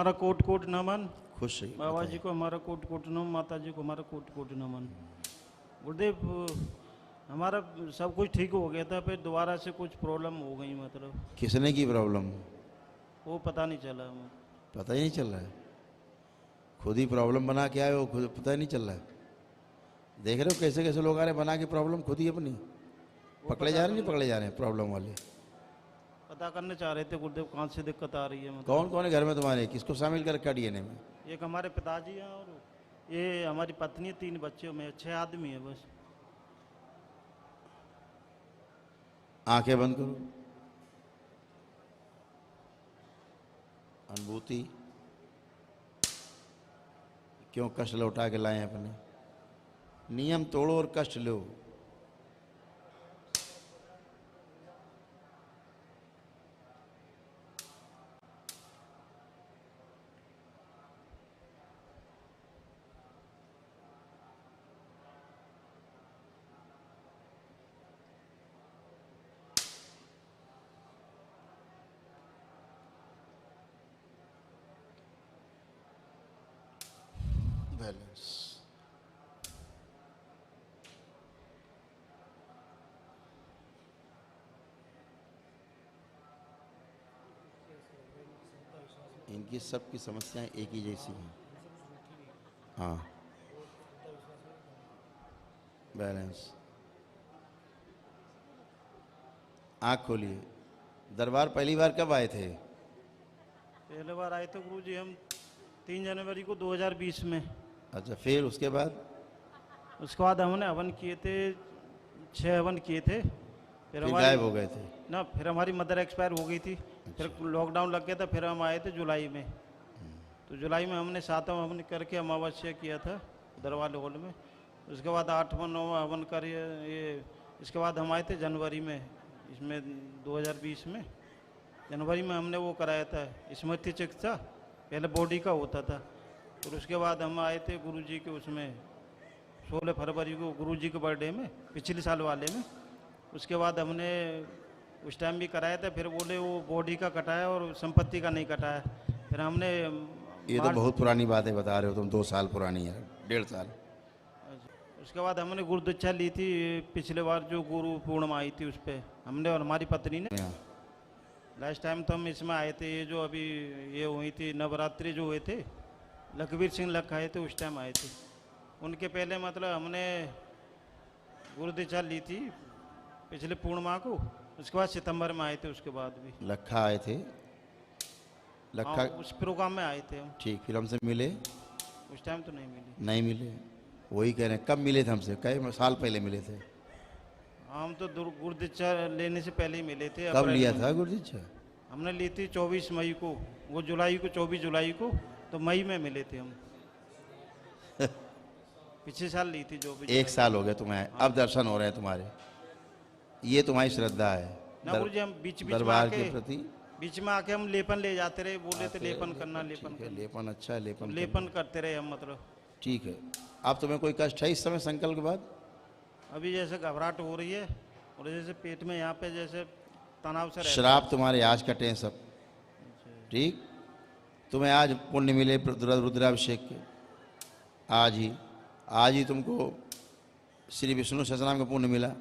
हमारा coat coat नमन। खुश रहिए। बाबा जी को हमारा कोट कोट नमन, माता जी को हमारा कोट कोट नमन। गुरुदेव, हमारा सब कुछ ठीक हो गया था, फिर दोबारा से कुछ प्रॉब्लम हो गई, मतलब किसने की प्रॉब्लम? वो पता नहीं चला। पता ही नहीं चल रहा है। खुद ही प्रॉब्लम बना के आए हो, खुद पता ही नहीं चल रहा है। देख रहे हो कैसे कैसे लोग आ रहे हैं बना के प्रॉब्लम खुद ही अपनी। पकड़े जा रहे नहीं पकड़े जा रहे हैं प्रॉब्लम वाले। पता करने चाह रहे थे गुरुदेव कहाँ से दिक्कत आ रही है, मतलब कौन कौन है घर में तुम्हारे? किसको शामिल कर रखा डीएनए में? एक हमारे पिताजी हैं और ये हमारी पत्नी है, 3 बच्चे में 6 आदमी है बस। आंखें बंद करो। अनुभूति। क्यों कष्ट लौटा के लाए अपने? नियम तोड़ो और कष्ट लो। बैलेंस। इनकी सबकी समस्याएं एक ही जैसी हैं। हाँ, बैलेंस। आँख खोलिए। दरबार पहली बार कब आए थे? पहले बार आए थे गुरुजी हम 3 जनवरी को 2020 में। अच्छा, फिर उसके बाद? उसके बाद हमने हवन किए थे, 6 हवन किए थे। फिर गायब हो गए थे? ना, फिर हमारी मदर एक्सपायर हो गई थी। फिर लॉकडाउन लग गया था, फिर हम आए थे जुलाई में। तो जुलाई में हमने 7वां हवन करके अमावस्या किया था दरबार हॉल में। उसके बाद 8वां 9वां हवन कर ये इसके बाद हम आए थे जनवरी में, इसमें 2020 में जनवरी में हमने वो कराया था स्मृति चिकित्सा। पहले बॉडी का होता था, और उसके बाद हम आए थे गुरुजी के उसमें 16 फरवरी को गुरुजी के बर्थडे में, पिछले साल वाले में। उसके बाद हमने उस टाइम भी कराया था, फिर बोले वो बॉडी का कटाया और संपत्ति का नहीं कटाया। फिर हमने ये तो बहुत पुरानी बातें बता रहे हो तुम, 2 साल पुरानी है, 1.5 साल। उसके बाद हमने गुरु दीक्षा ली थी पिछले बार, जो गुरु पूर्णिमा आई थी उस पर हमने और हमारी पत्नी ने। लास्ट टाइम तो हम इसमें आए थे, ये जो अभी ये हुई थी नवरात्रि जो हुए थे, लखवीर सिंह लख आए थे, उस टाइम आए थे। उनके पहले मतलब हमने गुरु दीक्षा ली थी पिछले पूर्णिमा को। उसके बाद सितंबर में आए थे, उसके बाद भी लखा आए थे। लखा? हाँ, उस प्रोग्राम में आए थे हम। ठीक, फिर हमसे मिले? उस टाइम तो नहीं मिली। नहीं मिले? वही कह रहे हैं, कब मिले थे हमसे? कई साल पहले मिले थे। हम तो गुरु दीक्षा लेने से पहले ही मिले थे। कब लिया था गुरु दीक्षा? हमने ली थी 24 मई को, वो जुलाई को 24 जुलाई को, तो मई में मिले थे हम। पिछले साल ली थी जो भी। 1 साल हो गया तुम्हें। अब दर्शन हो रहे हैं तुम्हारे। ये तुम्हारी श्रद्धा है ना गुरु जी, हम बीच में दरबार आके के प्रति। बीच में आके हम लेपन ले जाते रहे, बोले थे लेपन करना, लेपन करना। लेपन अच्छा है, लेपन लेपन करते रहे हम, मतलब ठीक है। अब तुम्हें कोई कष्ट है इस समय संकल्प के बाद? अभी जैसे घबराहट हो रही है, और जैसे पेट में यहाँ पे जैसे तनाव से रहता है। श्राप तुम्हारे आज कटे हैं सब। ठीक, तुम्हें आज पुण्य मिले रुद्राभिषेक के। आज ही तुमको श्री विष्णु सहस्रनाम का पुण्य मिला,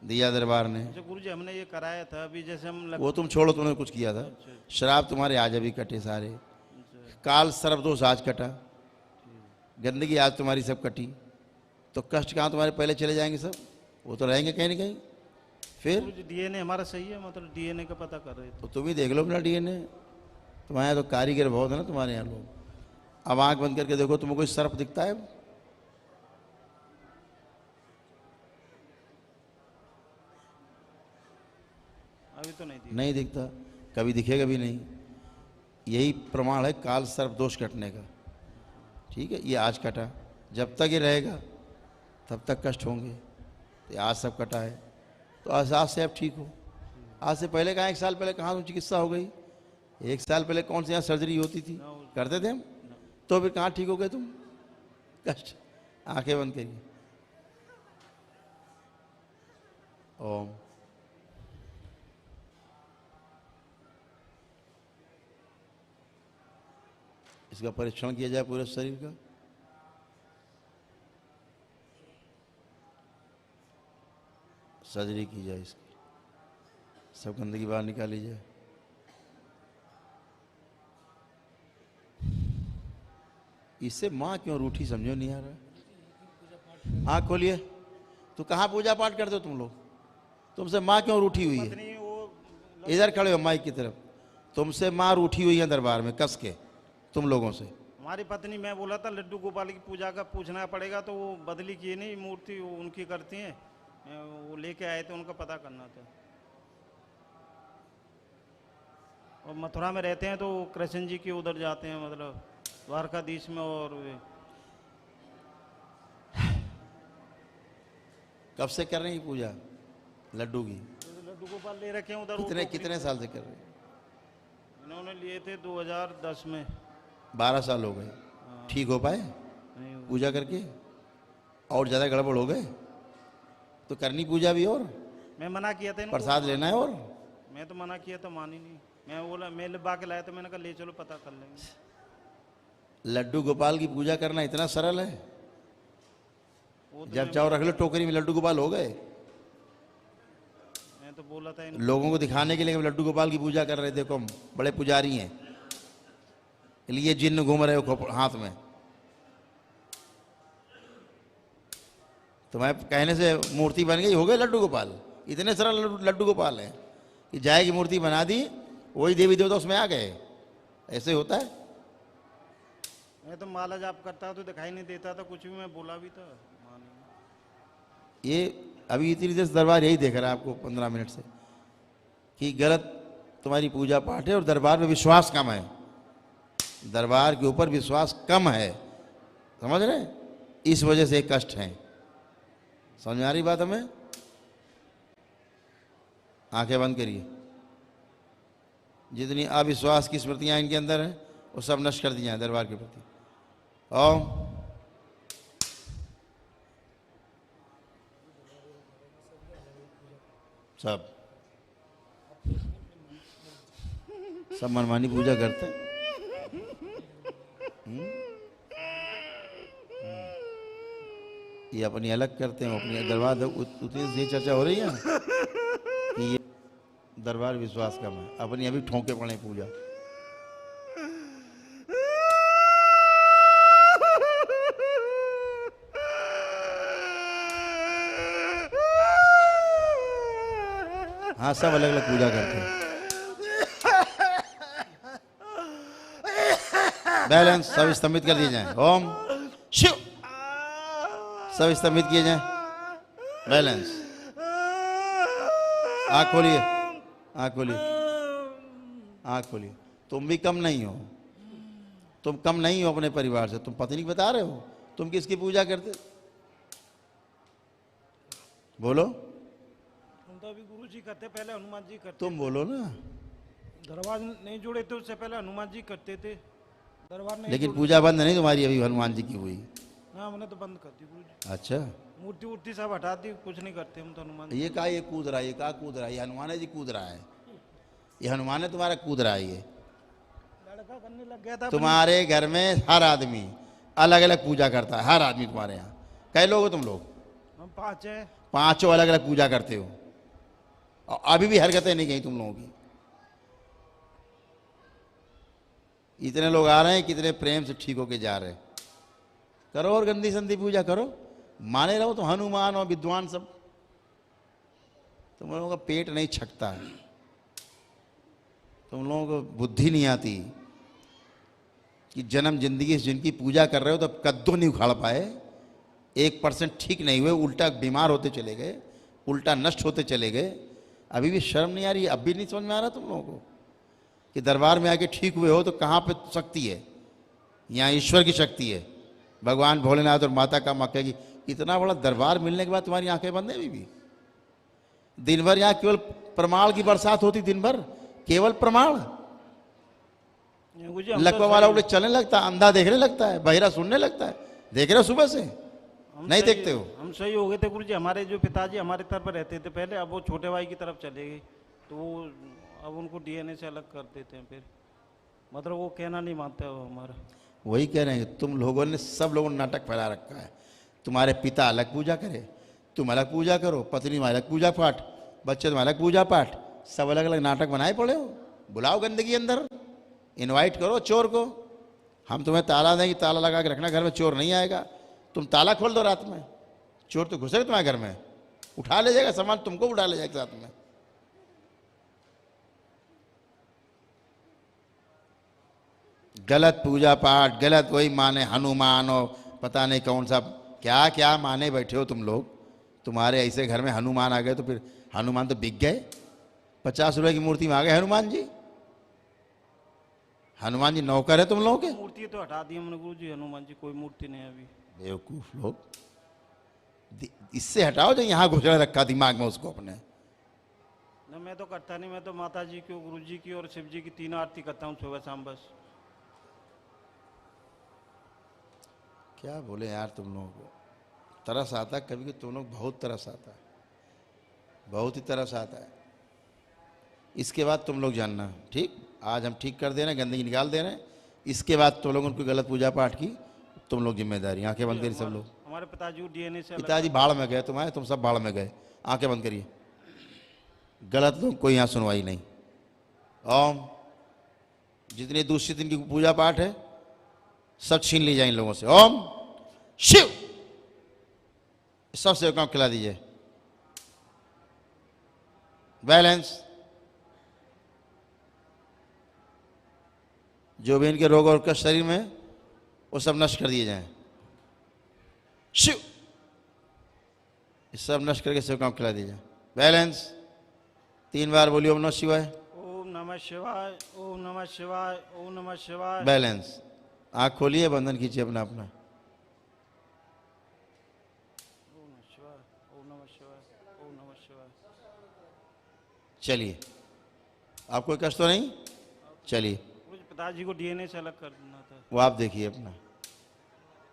दिया दरबार ने। अच्छा गुरु जी, हमने ये कराया था अभी, जैसे हम वो तुम छोड़ो, तुमने कुछ किया था। श्राप तुम्हारे आज अभी कटे सारे। काल सर्वदोष आज कटा, गंदगी आज तुम्हारी सब कटी। तो कष्ट कहाँ तुम्हारे पहले चले जाएंगे सब? वो तो रहेंगे कहीं ना कहीं। फिर डीएनए हमारा सही है, मतलब डीएनए का पता कर रहे थे। तो तुम ही देख लो अपना डीएनए। तुम्हारे यहाँ तो कारीगर बहुत है ना तुम्हारे यहाँ लोग। अब आंख बंद करके देखो, तुम्हें कोई सर्प दिखता है? अभी तो नहीं दिखता, कभी दिखेगा भी नहीं। यही प्रमाण है काल सर्प दोष कटने का। ठीक है, ये आज कटा, जब तक ये रहेगा तब तक कष्ट होंगे। तो आज सब कटा है, तो आज से आप ठीक हो। आज से पहले कहाँ, 1 साल पहले कहाँ तुम चिकित्सा हो गई? 1 साल पहले कौन सी यहाँ सर्जरी होती थी? करते थे हम? तो फिर कहाँ ठीक हो गए तुम? कष्ट। आंखें बंद करिए। ओम। इसका परीक्षण किया जाए पूरे शरीर का। सर्जरी की जाए इसकी, सब गंदगी बाहर निकाली जाए। इससे माँ क्यों रूठी समझो नहीं आ रहा। आँख खोलिए। तो कहाँ पूजा पाठ करते हो तुम लोग? तुमसे माँ क्यों रूठी हुई है? पत्नी वो इधर खड़े हो माइक की तरफ। तुमसे माँ रूठी हुई है दरबार में कस के तुम लोगों से। हमारी पत्नी, मैं बोला था लड्डू गोपाल की पूजा का पूछना पड़ेगा, तो वो बदली की नहीं मूर्ति, वो उनकी करती हैं, वो लेके आए थे, उनका पता करना था। और मथुरा में रहते हैं तो कृष्ण जी के उधर जाते हैं, मतलब द्वारकाधीश में। और वे कब से कर रही हैं पूजा लड्डू की? लड्डू गोपाल ले रखे हैं उधर। कितने साल से कर रहे हैं? इन्होंने लिए थे 2010 में। 12 साल हो गए। ठीक हो पाए नहीं हुआ। पूजा करके? और ज़्यादा गड़बड़ हो गए तो करनी पूजा भी, और मैं मना किया था इनको, प्रसाद लेना है। और मैं तो मना किया था, मानी नहीं। मैं बोला, मैं लिबा के लाया, तो मैंने कहा ले चलो पता कर लेंगे। लड्डू गोपाल की पूजा करना इतना सरल है? वो तो जब चाहो रख लो टोकरी में, लड्डू गोपाल हो गए। मैं तो बोला था इनको, लोगों को दिखाने के लिए लड्डू गोपाल की पूजा कर रहे, देखो हम बड़े पुजारी हैं, लिए जिन्न घूम रहे हो हाथ में। तुम्हारे कहने से मूर्ति बन गई, हो गए लड्डू गोपाल। इतने सरल लड्डू गोपाल है कि जाए की मूर्ति बना दी, वही देवी देवता उसमें आ गए। ऐसे होता है? मैं तो माला जाप करता तो दिखाई नहीं देता था कुछ भी, मैं बोला भी था, मानी। ये अभी इतनी देर से दरबार यही देख रहा है आपको 15 मिनट से कि गलत तुम्हारी पूजा पाठ है और दरबार में विश्वास कम है। दरबार के ऊपर विश्वास कम है, समझ रहे? इस वजह से कष्ट है। समझ में आ रही बात हमें? आंखें बंद करिए। जितनी अविश्वास की स्मृतियां इनके अंदर हैं वो सब नष्ट कर दी जाए दरबार के प्रति। ओम। सब मनमानी पूजा करते हैं। ये अपनी अलग करते हैं, अपनी दरबार। उतनी से चर्चा हो रही है कि ये दरबार विश्वास कम है, अपनी अभी ठोंके पड़े पूजा। हाँ, सब अलग अलग पूजा करते हैं। बैलेंस सब स्तंभित कर दिए जाए। ओम शिव। सब स्तंभित किए जाए। बैलेंस। आँख खोलिए, आँख खोलिए, आँख खोलिए। तुम भी कम नहीं हो, तुम कम नहीं हो अपने परिवार से। तुम पत्नी बता रहे हो, तुम किसकी पूजा करते? बोलो। हम तो अभी गुरु जी करते, पहले हनुमान जी करते। तुम बोलो ना। दरबार नहीं जुड़े थे उससे पहले हनुमान जी करते थे। दरबार नहीं लेकिन पूजा बंद नहीं तुम्हारी अभी हनुमान जी की हुई? हाँ, हमने तो बंद कर दी गुरु जी। अच्छा। मूर्ति वूर्ति सब हटा दी, कुछ नहीं करते हम तो। हनुमान ये कहा ये कूद रहा है, ये कहा कूद रहा है? ये हनुमान जी कूद रहा है, ये हनुमान है तुम्हारा कूद रहा है। ये लड़का करने लग गया था। तुम्हारे घर में हर आदमी अलग अलग पूजा करता है। हर आदमी तुम्हारे यहाँ कई लोग हो तुम लोग? हम 5 हैं। पांचों अलग अलग पूजा करते हो और अभी भी हरकतें नहीं गई तुम लोगों की। इतने लोग आ रहे हैं, कितने प्रेम से ठीक होके जा रहे हैं। करो और गंदी संदी पूजा करो, माने रहो तो हनुमान और विद्वान सब। तुम लोगों का पेट नहीं छकता है, तुम लोगों को बुद्धि नहीं आती कि जन्म जिंदगी से जिनकी पूजा कर रहे हो तो कद्दू नहीं उखाड़ पाए, 1% ठीक नहीं हुए, उल्टा बीमार होते चले गए, उल्टा नष्ट होते चले गए। अभी भी शर्म नहीं आ रही? अब भी नहीं समझ में आ रहा तुम लोगों को कि दरबार में आके ठीक हुए हो तो कहाँ पे शक्ति है? यहाँ ईश्वर की शक्ति है, भगवान भोलेनाथ और माता का मक्के की। इतना बड़ा दरबार मिलने के बाद तुम्हारी आंखें बंद है अभी भी? दिन भर यहाँ केवल प्रमाण की बरसात होती, दिन भर केवल प्रमाण। लकवा वाला उल्टे चलने लगता है, अंधा देखने लगता है, बहिरा सुनने लगता है। देख रहे हो सुबह से? नहीं देखते हो? हम सही हो गए थे गुरु जी। हमारे जो पिताजी हमारे तरफ रहते थे पहले, अब वो छोटे भाई की तरफ चले गए, तो वो अब उनको डीएनए से अलग कर देते हैं फिर। मतलब वो कहना नहीं मानते हो हमारा। वही कह रहे हैं, तुम लोगों ने, सब लोगों ने नाटक फैला रखा है। तुम्हारे पिता अलग पूजा करे, तुम अलग पूजा करो, पत्नी में अलग पूजा पाठ, बच्चे तुम्हारे अलग पूजा पाठ, सब अलग अलग नाटक बनाए पड़े हो। बुलाओ गंदगी अंदर, इनवाइट करो चोर को। हम तुम्हें ताला देंगे, ताला लगा के रखना, घर में चोर नहीं आएगा। तुम ताला खोल दो रात में, चोर तो घुसेगा तुम्हारे घर में, उठा ले जाएगा सामान, तुमको उठा ले जाएगा साथ में। गलत पूजा पाठ, गलत वही माने हनुमान और पता नहीं कौन सा क्या क्या माने बैठे हो तुम लोग। तुम्हारे ऐसे घर में हनुमान आ गए तो फिर हनुमान तो बिक गए। 50 रुपए की मूर्ति में आ गए हनुमान जी। हनुमान जी नौकर है तुम लोगों के? मूर्ति तो हटा दी हमने गुरुजी, हनुमान जी कोई मूर्ति नहीं है अभी। बेवकूफ लोग, इससे हटाओ जो यहाँ घुसड़ा रखा दिमाग में उसको अपने। न मैं तो करता नहीं, मैं तो माता जी की, गुरु जी की और शिव जी की 3 आरती करता हूँ सुबह शाम बस। क्या बोले यार तुम लोगों को, तरस आता है कभी कि तुम लोग, बहुत तरस आता है, बहुत ही तरस आता है। इसके बाद तुम लोग जानना, ठीक, आज हम ठीक कर दे रहे हैं, गंदगी निकाल दे रहे हैं। इसके बाद तुम लोगों ने कोई गलत पूजा पाठ की, तुम लोग जिम्मेदारी, आंखें बंद करिए सब लोग। हमारे पिताजी को डीएनए से पिताजी भाड़ में गए, तुम्हारे तुम सब भाड़ में गए, आंखें बंद करिए। गलत लोग कोई यहाँ सुनवाई नहीं। ओम, जितनी दूषित इनकी पूजा पाठ है सब छीन ली जाए इन लोगों से। ओम शिव, सब सेवकों को खिला दीजिए। बैलेंस, जो भी इनके रोग और कष्ट शरीर में वो सब नष्ट कर दिए जाएं। शिव, सब नष्ट करके सेवकों को खिला दीजिए। बैलेंस, 3 बार बोलिए ओम नमः शिवाय। ओम नमः शिवाय, ओम नमः शिवाय, ओम नमः शिवाय। बैलेंस, आँख खोलिए, बंधन कीजिए अपना अपना। ओम नमः शिवाय, ओम नमः शिवाय, ओम नमः शिवाय। चलिए, आप कोई कष्ट तो नहीं? चलिए, मुझे पिताजी को डीएनए से अलग कर देना था। वो आप देखिए अपना,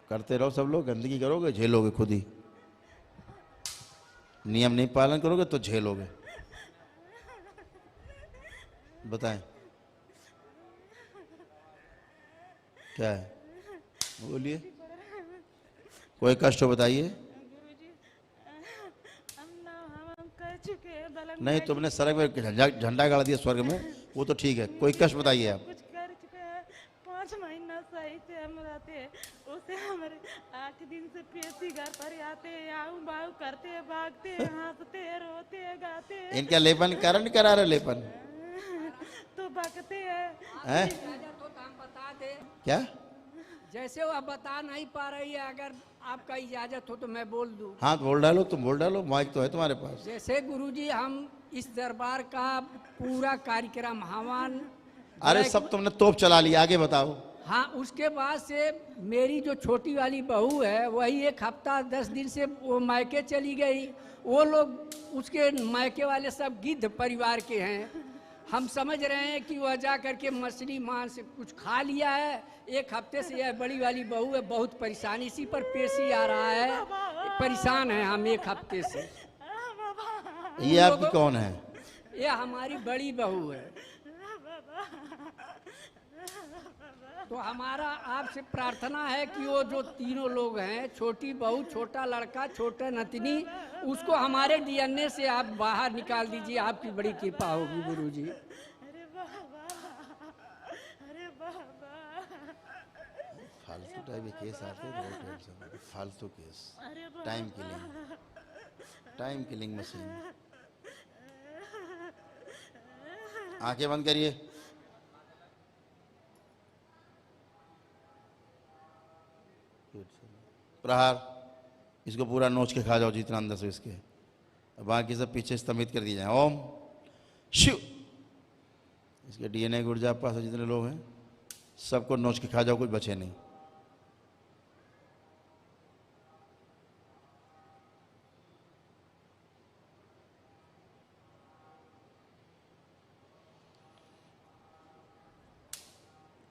करते रहो सब लोग। गंदगी करोगे झेलोगे खुद ही, नियम नहीं पालन करोगे तो झेलोगे। बताएं क्या है, बोलिए, कोई कष्ट हो बताइए। गुरुजी, हम कर चुके हैं दलंग नहीं, में तुमने सड़क में झंडा गाड़ दिया स्वर्ग में, वो तो ठीक है। कोई कष्ट बताइए आप। कुछ कर चुके हैं। 5 महीना सही से हम रहते, उसे हमारे 8 दिन से पेशी घर पर आते, आऊ बाऊ करते, भागते, हंसते, रोते, गाते इनका लेपन कारण करा रहे लेपन तो बकते हैं। है तो हम बता दे, क्या? जैसे वो बता नहीं पा रही है, अगर आपका इजाजत हो तो मैं बोल दूं। हाँ तो बोल डालो, तुम बोल डालो, माइक तो है तुम्हारे पास। जैसे गुरुजी, हम इस दरबार का पूरा कार्यक्रम हवन, अरे सब तुमने तोप चला लिया, आगे बताओ। हाँ, उसके बाद से मेरी जो छोटी वाली बहू है वही 1 हफ्ता 10 दिन से वो मायके चली गई। वो लोग उसके मायके वाले सब गिद्ध परिवार के हैं। हम समझ रहे हैं कि वह जा करके मछली मांस कुछ खा लिया है। 1 हफ्ते से यह बड़ी वाली बहू है बहुत परेशान, इसी पर पेशी आ रहा है, परेशान है हम 1 हफ्ते से। ये आपकी कौन है? ये हमारी बड़ी बहू है। तो हमारा आपसे प्रार्थना है कि वो जो तीनों लोग हैं, छोटी बहू, छोटा लड़का, छोटा नतनी, उसको हमारे डीएनए से आप बाहर निकाल दीजिए। आपकी बड़ी कृपा होगी गुरुजी। अरे बाबा, अरे बाबा, फालतू टाइप के केस आते हैं, बहुत टेंशन है। फालतू केस, अरे बाबा, टाइम किलिंग मशीन। आंखें बंद करिए। प्रहार, इसको पूरा नोच के खा जाओ जितना अंदर से इसके, बाकी सब पीछे स्तंभित कर दिए जाए। ओम शिव, इसके डीएनए ऊर्जा आप पास जितने लोग हैं सबको नोच के खा जाओ, कुछ बचे नहीं।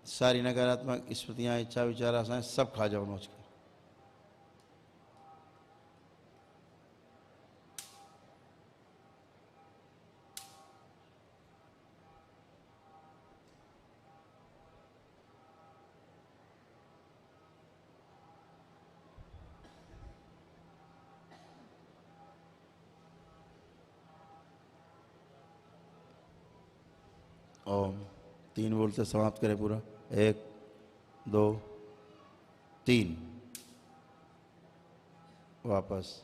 सारी नकारात्मक स्मृतियां, इच्छा, विचार, आशाएं सब खा जाओ नोच के। ओम 3 बोलते समाप्त करें पूरा। 1 2 3 वापस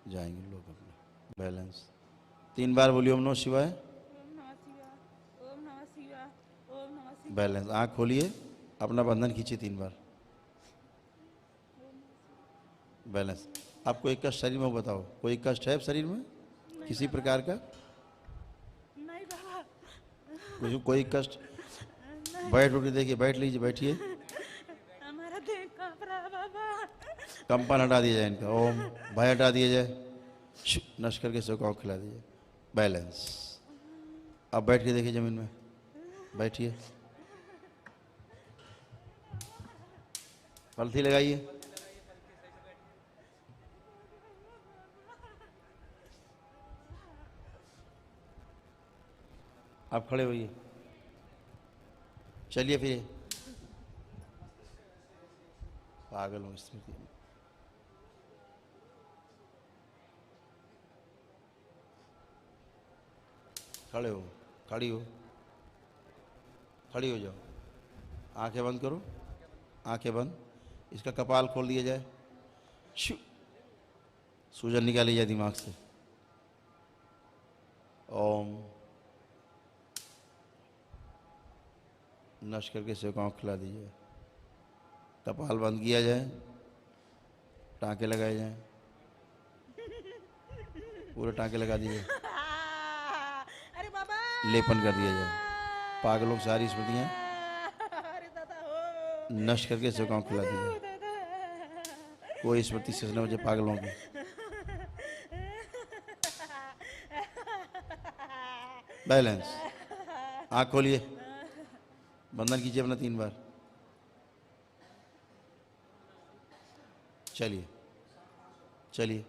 जाएंगे लोग अपने बैलेंस। 3 बार बोलिए ओम नमः शिवाय। ओम नमः शिवाय, ओम नमः शिवाय, ओम नमः शिवाय। बैलेंस। आँख खोलिए, अपना बंधन खींचिए 3 बार। बैलेंस। आपको एक कष्ट शरीर में, बताओ कोई कष्ट है शरीर में किसी प्रकार का? नहीं बाबा, कोई कष्ट? बैठ उठ के देखिए, बैठ लीजिए, बैठिए। हमारा देह कांप रहा है बाबा। कंपन हटा दिया जाए इनका। ओम भय हटा दिया जाए। नष्ट करके सुखाओ खिला दीजिए। बैलेंस। अब बैठ के देखिए जमीन में, बैठिए। पलथी लगाइए। आप खड़े होइए, चलिए फिर। पागल हूँ स्मृति में। खड़े हो, खड़ी हो, खड़ी हो जाओ। आंखें बंद करो, आंखें बंद। इसका कपाल खोल दिया जाए। शू, सूजन निकाली जाए दिमाग से। ओम। नश करके सेवकाओं खिला दीजिए। कपाल बंद किया जाए, टाँके लगाए जाएं, पूरे टाँके लगा दिए, अरे बाबा, लेपन कर दिया जाए। पागलों की सारी स्मृतियाँ अरे दादा हो, नष्ट करके सेवकाओं खिला दीजिए। कोई स्मृति शेष न बचे पागलों की। बैलेंस। आँख खोलिए, बंधन कीजिए अपना 3 बार। चलिए, चलिए।